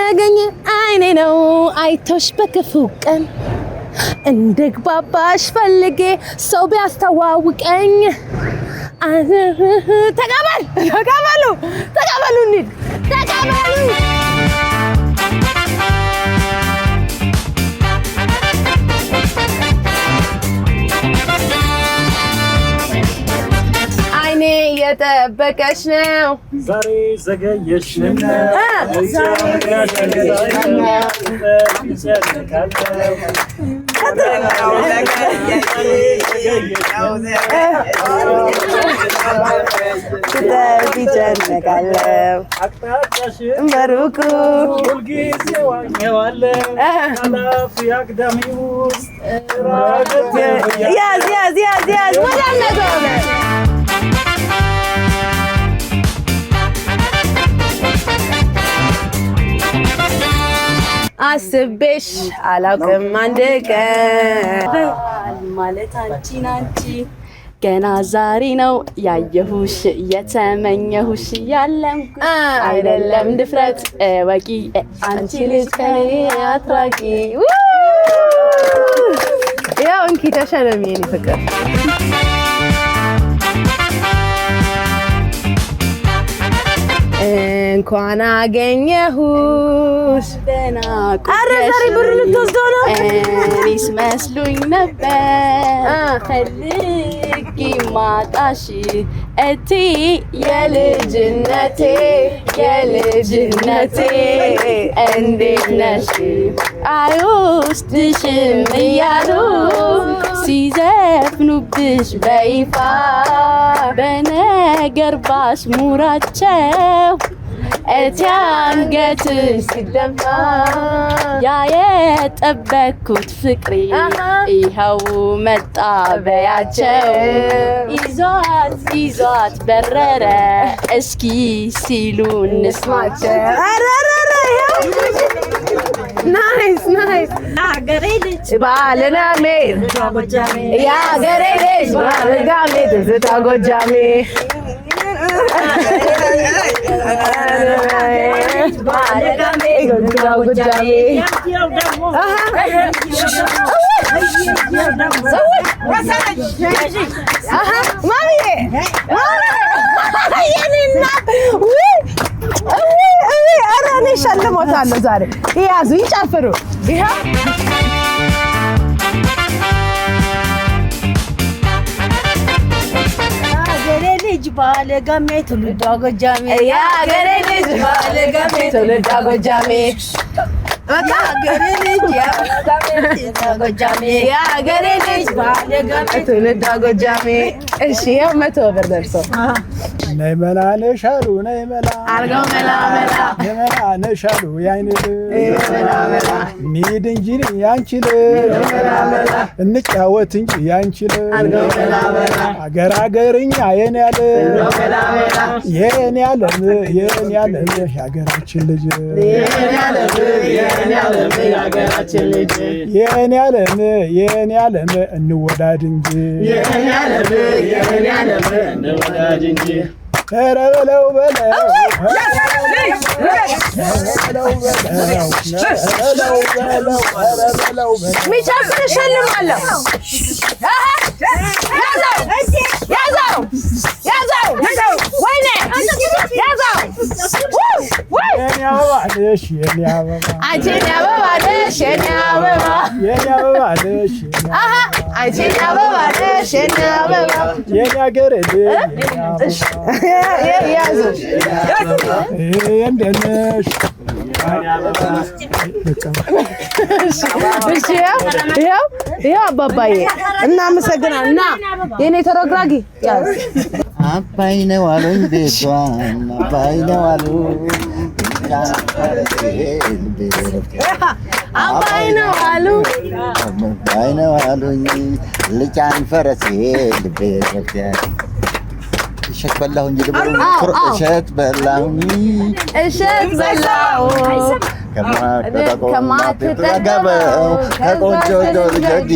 ያረገኝ አይኔ ነው አይቶሽ በክፉ ቀን እንድግባባሽ ፈልጌ ሰው ቢያስተዋውቀኝ ተቀበሉ እንሂድ ተቀበሉ አይኔ የጠበቀሽ ነው ዛሬ ዘገየሽ ቢጨነቃለው በሩቁ ሁልጊዜ ዋኘዋለሁ አላፊ አግዳሚ ውስጥ ያዝ አስቤሽ አላውቅም አንድ ቀን ማለት አንቺ ገና ዛሬ ነው ያየሁሽ የተመኘሁሽ ያለም አይደለም ድፍረት ወቂ አንቺ ልጅ ከኔ አትራቂ ያው እንኪ ተሸለሚ የኔ ፍቅር እንኳን አገኘሁሽ ደህና ኧረ ዛሬ ብር ልትወስደው ነው እኔስ መስሎኝ ነበር ፈልጌ ማጣሽ እቲ የልጅነቴ እንዴት ነሽ አይወስድሽም እያሉ ሲዘፍኑብሽ በይፋ በነገር ባሽሙራቸው እቲ አንገትሽ ሲደፋ ያ የጠበኩት ፍቅሬ ይኸው መጣ በያቸው ይዟት በረረ እስኪ ሲሉ እንስማቸው ናይስ የአገሬ ልጅ ባለናሜ ትዝታ ጎጃሜ ሸልሞታለሁ ዛሬ ይያዙ ይጨፍሩ ባለጋሜ ትውልዷ ጎጃሜ የአገሬ ልጅ ባለጋሜ ትውልዷ ጎጃሜ የአገሬ ልጅ ባለጋሜ ትውልዷ ጎጃሜ እሺ ያው 100 ብር ደርሶ ነይ መላ ነሻሉ ነይ መላ አርጋው መላ የመላ ነሻሉ ያይኔ እንሂድ እንጂ ያንቺል እንጫወት እንጂ ያንቺል አገርኛ የኔ ያለም የሀገራችን ልጅ የኔ ያለም እንወዳድ እንጂ ኧረ በለው ሚጨፍር እሸልማለሁ ያዘው ወይኔ ያዘው የኔ አበባ ነሽ የኔ አበባ አንቺ የኔ አበባ ነሽ የኔ አበባ አንቺ የኔ አበባ ነሽ የኔ አበባ የኔ አገሬ ያዙ እንደት ነሽ ይኸው አባባዬ እናመሰግናለን እና የኔ ተረግራጊ ያዝ አባይ ነው አሉኝ ቤቷን አባይ ነው አሉ አባይ ነው አሉኝ ልጫን ፈረሴ ልቤ ረፍቴ እሸት በላሁ እንጂ እሸት በላሁ ከማትጠገበው ከቆንጆ ጆርጀዲ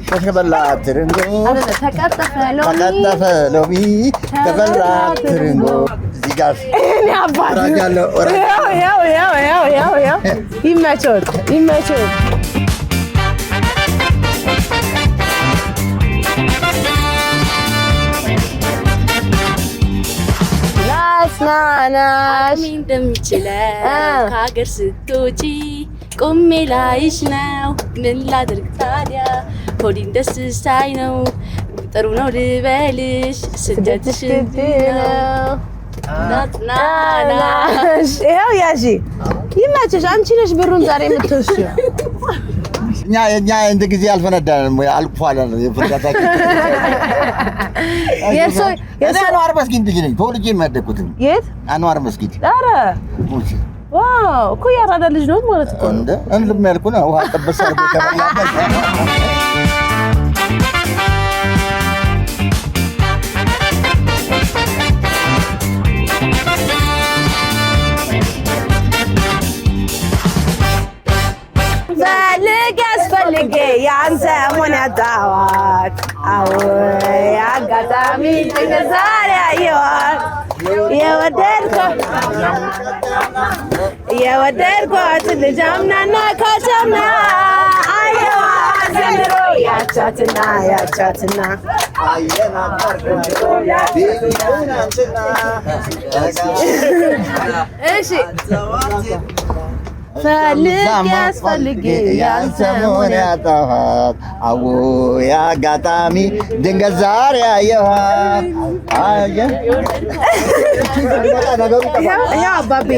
ተበላ ትርንጎ ተቀጠፈ ሎሚ ተበላ ትርንጎ እዚህ ጋር እኔ አባት ያው ይመቾት ላስናናሽ እንደምችለው ከሀገር ስትወጪ ቆሜ ላይሽ ነው ምን ላድርግ ታዲያ ሆዴን ደስ ሳይ ነው ጥሩ ነው ልበልሽ ስደትሽ ነው ናትናናሽ ይኸው ያዢ ይመችሽ አንቺ ነሽ ብሩን ዛሬ የምትወስጂው እኛ እንደ ጊዜ አልፈነዳንም አልፏል የፍንዳታ አንዋር መስጊድ ልጅ ነኝ ተወልጄ የማደግኩት የት አንዋር መስጊድ ኧረ ዋው እኮ ያራዳ ልጅ ነው ማለት እኮ እንደ እንልም ያልኩ ነው ውሃ ጠበስ አድርጎ ከበላበት ፈልጌ ያንተ ሆነ ያጣዋት አዎ ያጋጣሚ ዛሬ አየዋት የወደድኳት ልጅ አምናና ካቻምና አየዋት ዘንድሮ ያቻትና እሺ ፈልጌ ያንተሞን ያጣኋት አዎ ያጋጣሚ ድንገት ዛሬ አየኋት ያው አባቤ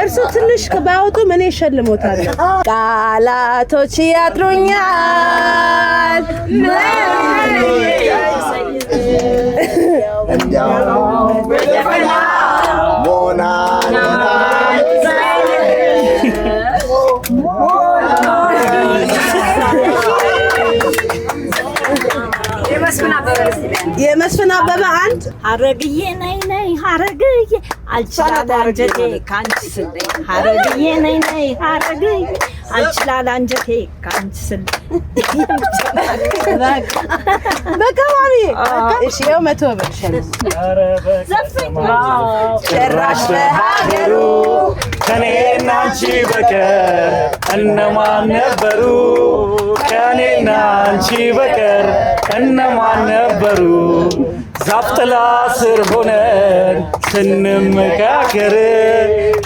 እርሱ ትንሽ ባያወጡ ምን ይሸልሞታል ቃላቶች ያጥሩኛል የመስፍን አበበ አንድ ሐረግዬ ነይ ሐረግዬ አልችላል አንጀቴ ካንቺ ስለ ሐረግዬ ነይ ሐረግዬ አልችላል አንጀቴ ካንቺ ስለ በቃዋሚ እሺ ያው 100 ብር ጭራሽ በሀገሩ ከኔና አንቺ በቀር እነማን ነበሩ ከኔና አንቺ በቀር እነማን ነበሩ ዛፍ ጥላ ስር ሆነን ስንመካከር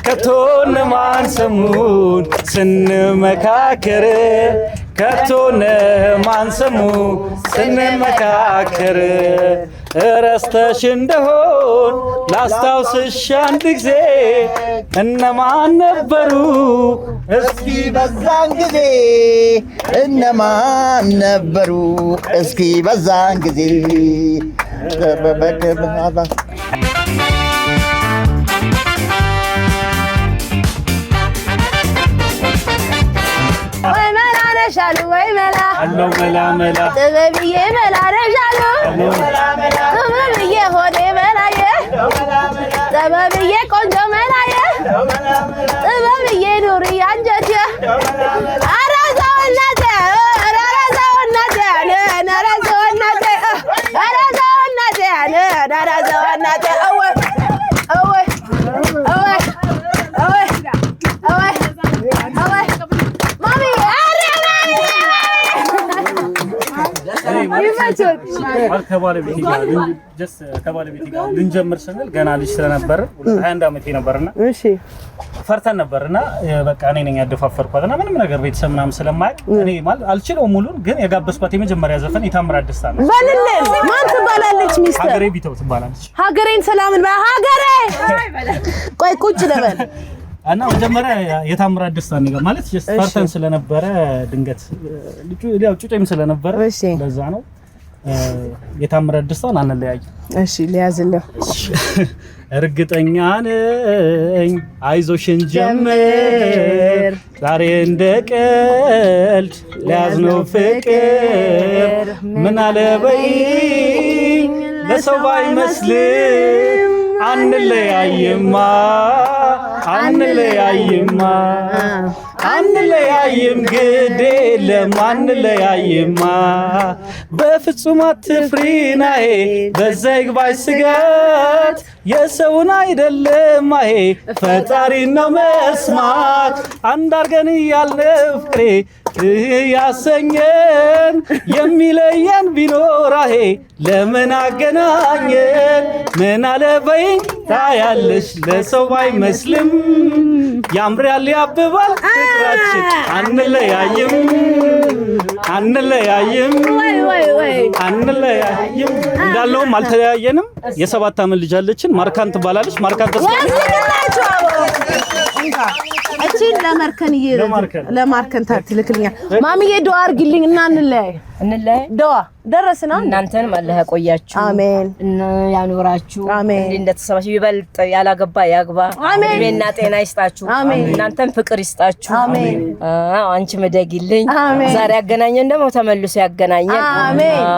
ከቶ እነማን ሰሙን ስንመካከር ከቶ እነማን ሰሙ ስንመካከር ረስተሽ እንደሆን ላስታውስሽ አንድ ጊዜ እነማን ነበሩ እስኪ በዛን ጊዜ እነማን ነበሩ እስኪ በዛን ጊዜ ወይ መላ ነሻሉ ወይ መላ አለው መላ ጥበብዬ መላ ነሻሉ ጥበብዬ ሆዴ መላዬ ጥበብዬ ቆንጆ መላዬ ጥበብዬ ኑሪ አንጀቴ ኧረ ሰውነቴ ኧረ ሰውነቴ ኧረ ሰውነቴ ኧረ ሰውነቴ ኧረ ሰውነቴ ከባለቤቴ ጋር ልንጀምር ስንል ገና ልጅ ስለነበረ 21 ዓመቴ ነበርና እሺ ፈርተን ነበርና በቃ እኔ ነኝ ያደፋፈርኳትና ምንም ነገር ቤተሰብ ምናምን ስለማያውቅ እኔ ማለት አልችለውም ሙሉን ግን የጋበዝኳት የመጀመሪያ ዘፈን የታምራት ደስታ ነው። በልልን ማን ትባላለች? ሚስት ሀገሬ ቢተው ትባላለች። ሀገሬን ሰላምን ሀገሬ ቆይ ቁጭ ልበል እና መጀመሪያ የታምራት ደስታ ነው ማለት ፈርተን ስለነበረ ድንገት ልጁ ያው ጩጬም ስለነበረ ለዛ ነው የታምራት ደስታን አንለያይ። እሺ ሊያዝልህ እርግጠኛ ነኝ አይዞሽን ጀምር ዛሬ እንደ ቀልድ ለያዝነው ፍቅር ምን አለበይኝ ለሰው ባይመስልም አንለያይማ አንለያይም ግዴ ለማንለያይማ በፍጹም አትፍሪናዬ በዛ ይግባሽ ስጋት የሰውን አይደለም አሄ ፈጣሪ ነው መስማት አንድ አርገን ያልነው ፍቅሬ ያሰኘን የሚለየን ቢኖራሄ ለምን አገናኘን ምን አለበይኝ ታያለሽ ለሰው ባይመስልም ያምራል ያብባል ፍቅራችን አንለያይም አንለያይም አንለያይም እንዳለውም አልተለያየንም የ7 ዓመት ልጅ አለችን ማርካን ትባላለች ማርካን እቺን ለማርከን ታትልክልኛ ማሚዬ ዱአ አርግልኝ እና እንለያይ ዱአ ደረስና እናንተንም አላህ ያቆያችሁ አሜን እና ያኖራችሁ አሜን እንደተሰባችሁ ይበልጥ ያላገባ ያግባ እድሜና ጤና ይስጣችሁ እናንተም ፍቅር ይስጣችሁ አሜን አንቺ መደግልኝ ዛሬ ያገናኘን ደግሞ ተመልሶ ያገናኘን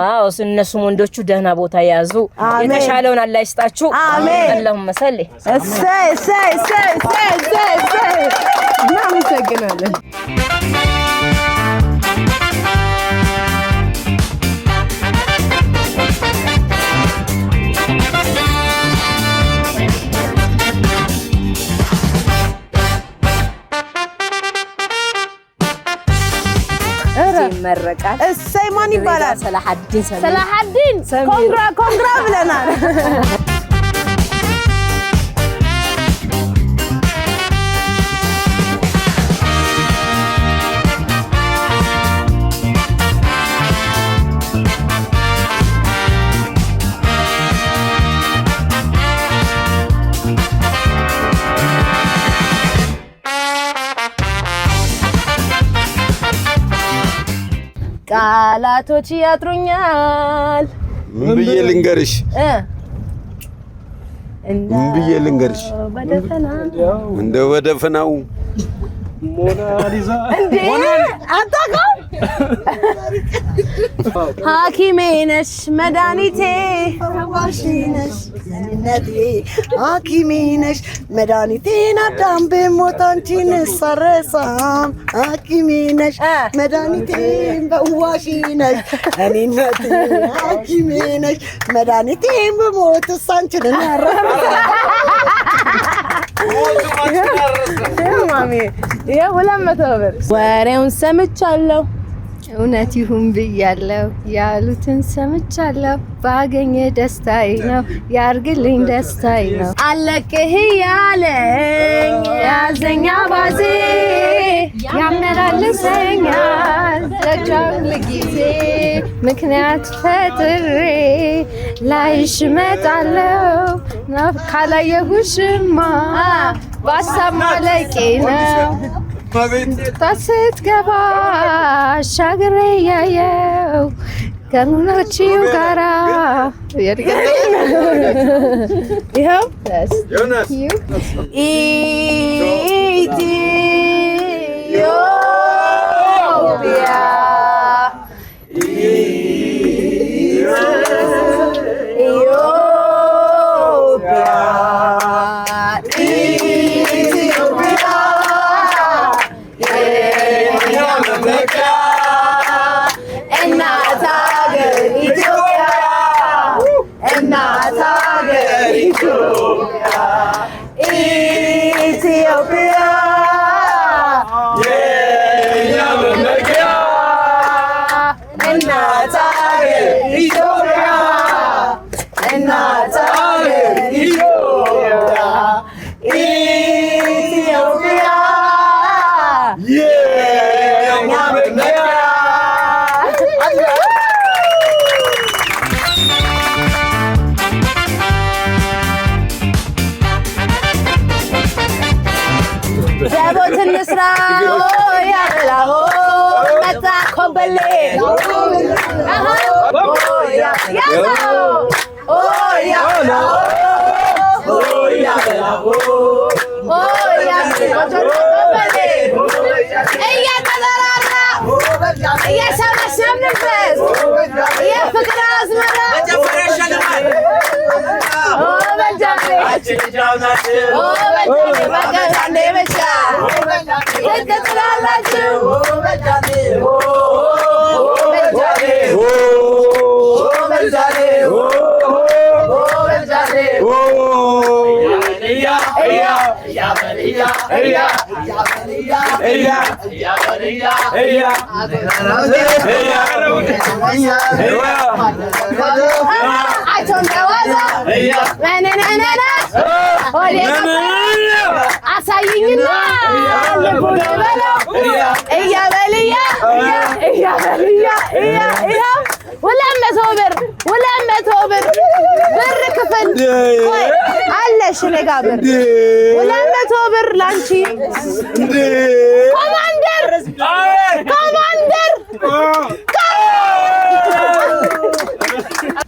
አዎ እነሱም ወንዶቹ ደህና ቦታ ያዙ የተሻለውን አላህ ይስጣችሁ አሜን اللهم صل እሰይ እናመሰግናለን ይመረቃል እሰይ ማን ይባላል ሰላሐዲን ኮንግራ ብለናል ቃላቶች ያጥሩኛል ምን ብዬ ልንገርሽ እንደው በደፈናው ሞናሊዛ አታውቀው ሐኪሜ ነሽ መድኃኒቴ ፈዋሽ ነሽ ለኔነቴ ሐኪሜ ነሽ መድኃኒቴን አዳም ብሞት አንቺን ሳረሳም ሐኪሜ ነሽ መድኃኒቴን ፈዋሽ ነሽ ለኔነቴ ሐኪሜ ነሽ መድኃኒቴን ብሞት አንቺን ማሚ የሁለት መቶ ብር ወሬውን ሰምቻለሁ እውነት ይሁን ብያለሁ ያሉትን ሰምቻለሁ ባገኘ ደስታዬ ነው ያርግልኝ ደስታዬ ነው አለቅህ ያለኝ ያዘኛ ባዜ ያመላልሰኛል ለቻል ጊዜ ምክንያት ፈጥሬ ላይሽ እመጣለሁ ካላየሁሽማ ባሳብ ማለቄ ነው ስትገባ ሻግሬ ያየው ከሙናቺው ጋራ ይኸው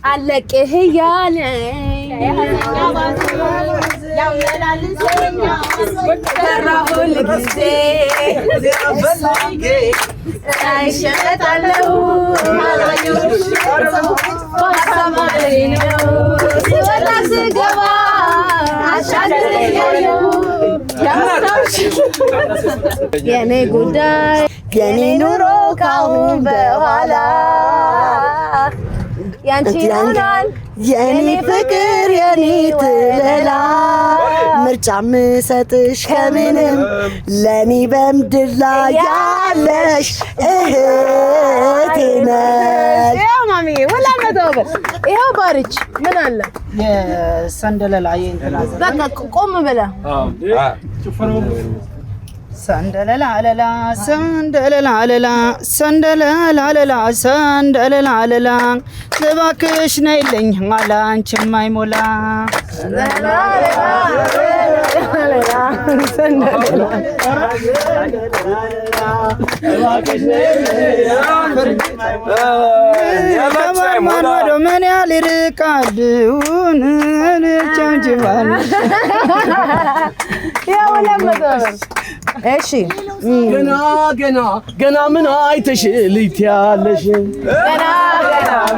አለቅህ እያለ ሁል ጊዜ አይሸለታለሁ ስወጣ ስገባ አሻግረኛለሁ የኔ ጉዳይ የኔ ኑሮ ካሁን በኋላ ያንቺ ይሆናል የኔ ፍቅር የኔ ትለላ ምርጫ ምሰጥሽ ከምንም ለኔ በምድር ላይ ያለሽ እህቴ ነሽ። ያው ማሚዬ ወላ መተውበ ይሄው ባርች ምን አለ የሰንደለላ የእንትናዘ በቃ ቆም ብለ ሰንደለላ አለላ ሰንደለላ አለላ ሰንደለላ አለላ ሰንደለላ አለላ እባክሽ ነይልኝ አላ አንቺም አይሞላ ምን ያህል ይርቃል ቻንቺባል ያው ለምደር እሺ ገና ገና ገና ምን አይተሽ ልትያለሽ ገና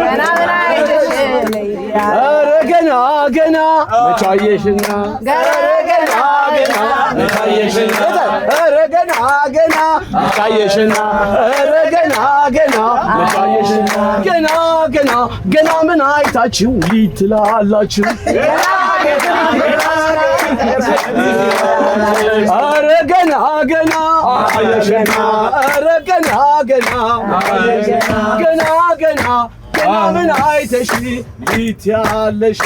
ገና ምን አይተሽ ኧረ ገና ገና መቻየሽና ኧረ ገና ገና መቻየሽና ኧረ ገና ገና መቻየሽና ኧረ ገና ገና መቻየሽና ገና ገና ገና ምን አይታችሁ ልትላላችሁ ኧረ ገና ገና አየሽና ኧረ ገና ገና ገና ገና ገና ምን አይተሽ ልትያለሽ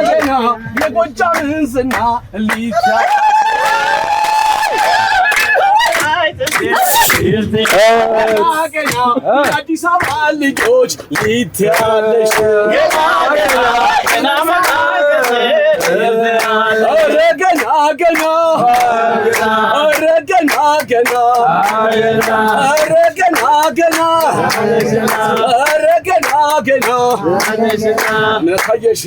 ገና የጎጃምን ዝና ገና የአዲስ አበባ ልጆች ልትያለሽ ገና ኧረ ገና ገና ኧረ ገና ገና ኧረ ገና ገና ኧረ ገና ገና ምን ታየሽ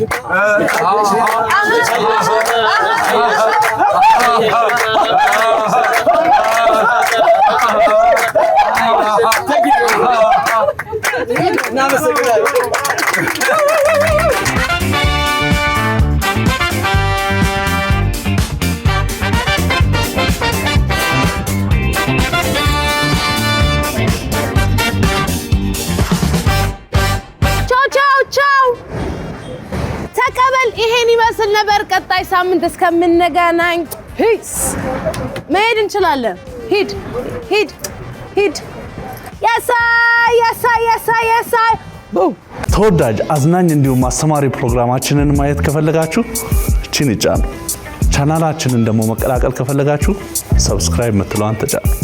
ተቀበል። ይሄን ይመስል ነበር። ቀጣይ ሳምንት እስከምንገናኝ ፒስ። መሄድ እንችላለን። ሂድ ሂድ ሂድ። ያሳይ ያሳይ ያሳይ ያሳይ። ተወዳጅ አዝናኝ እንዲሁም አስተማሪ ፕሮግራማችንን ማየት ከፈለጋችሁ እቺን ይጫኑ። ቻናላችንን ደግሞ መቀላቀል ከፈለጋችሁ ሰብስክራይብ ምትለዋን ተጫኑ።